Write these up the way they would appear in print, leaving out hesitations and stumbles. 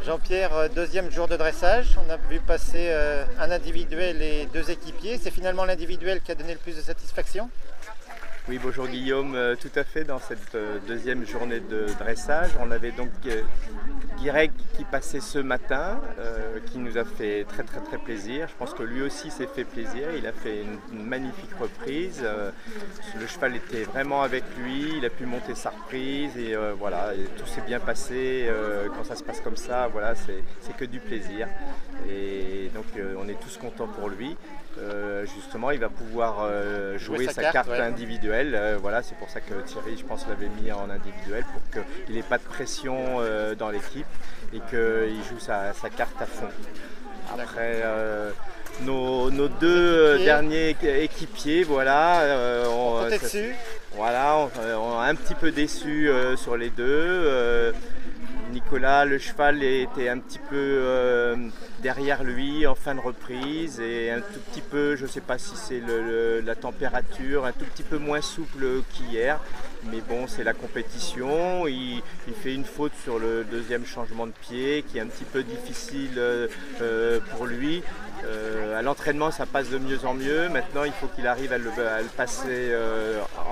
Jean-Pierre, deuxième jour de dressage. On a vu passer un individuel et deux équipiers. C'est finalement l'individuel qui a donné le plus de satisfaction? Oui, bonjour Guillaume, tout à fait. Dans cette deuxième journée de dressage, on avait donc Guirec qui passait ce matin, qui nous a fait très plaisir. Je pense que lui aussi s'est fait plaisir, il a fait une magnifique reprise. Le cheval était vraiment avec lui, il a pu monter sa reprise et voilà, et tout s'est bien passé. Quand ça se passe comme ça, voilà, c'est que du plaisir. Et donc on est tous contents pour lui. Justement, il va pouvoir jouer sa carte individuelle. Voilà, c'est pour ça que Thierry, je pense, l'avait mis en individuel pour qu'il n'ait pas de pression dans l'équipe et qu'il joue sa carte à fond. Après, nos deux derniers équipiers, voilà, on est dessus. Voilà, on a un petit peu déçu sur les deux. Nicolas, le cheval était un petit peu derrière lui en fin de reprise et un tout petit peu, je ne sais pas si c'est la température, un tout petit peu moins souple qu'hier. Mais bon, c'est la compétition. Il fait une faute sur le deuxième changement de pied qui est un petit peu difficile pour lui. À l'entraînement, ça passe de mieux en mieux. Maintenant, il faut qu'il arrive à le passer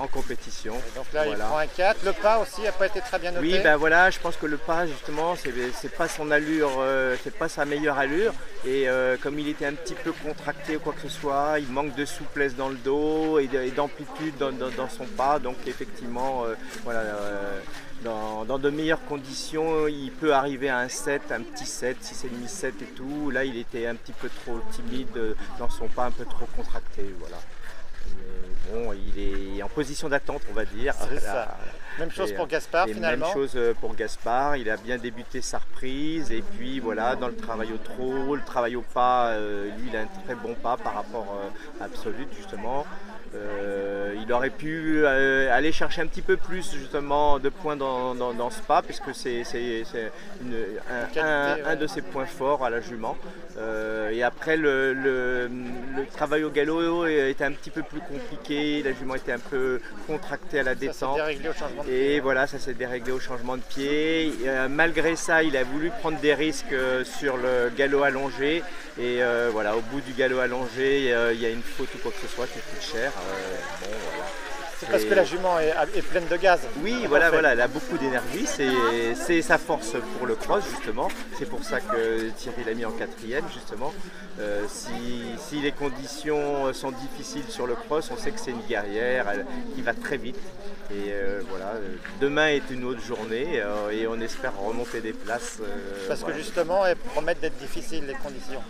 en compétition. Et donc là, voilà. Il prend un 4. Le pas aussi n'a pas été très bien noté. Oui, ben voilà, je pense que le pas, justement, c'est pas son allure, c'est pas sa meilleure allure. Et comme il était un petit peu contracté ou quoi que ce soit, il manque de souplesse dans le dos et d'amplitude dans son pas. Donc effectivement, voilà. Dans de meilleures conditions, il peut arriver à un 7, un petit 7, 6,5, 7 et tout. Là, il était un petit peu trop timide dans son pas, un peu trop contracté. Voilà. Mais bon, il est en position d'attente, on va dire. C'est ça. Même chose pour Gaspard, finalement. Même chose pour Gaspard. Il a bien débuté sa reprise. Et puis, voilà, dans le travail au trot, le travail au pas, lui, il a un très bon pas par rapport à Absolute, justement. Il aurait pu aller chercher un petit peu plus justement de points dans ce pas puisque c'est un de ses points forts à la jument. Et après le travail au galop était un petit peu plus compliqué, la jument était un peu contractée à la détente. Ça s'est déréglé au changement de pied. Et voilà, ça s'est déréglé au changement de pied. Malgré ça, il a voulu prendre des risques sur le galop allongé. Et voilà, au bout du galop allongé, il y a une faute ou quoi que ce soit qui coûte cher. Bon, voilà. C'est parce que la jument est pleine de gaz. Oui, voilà, elle a beaucoup d'énergie, c'est sa force pour le cross justement. C'est pour ça que Thierry l'a mis en 4e justement. Si les conditions sont difficiles sur le cross, on sait que c'est une guerrière qui va très vite. Et voilà, demain est une autre journée et on espère remonter des places. Parce que justement, elles promettent d'être difficiles les conditions.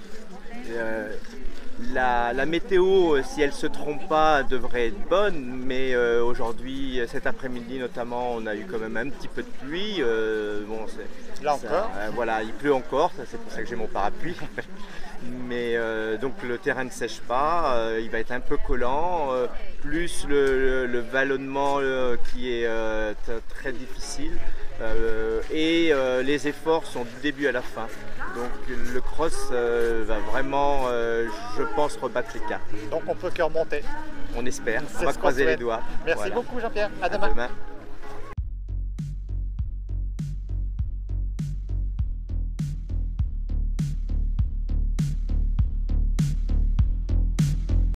La météo, si elle ne se trompe pas, devrait être bonne, mais aujourd'hui, cet après-midi notamment, on a eu quand même un petit peu de pluie. Bon, là encore voilà, il pleut encore, c'est pour ça que j'ai mon parapluie. Mais donc le terrain ne sèche pas, il va être un peu collant, plus le vallonnement qui est très difficile. Et les efforts sont du début à la fin. Donc le cross va vraiment, je pense, rebattre les cartes. Donc on peut que remonter. On espère, on va croiser les doigts. Merci beaucoup Jean-Pierre, à demain.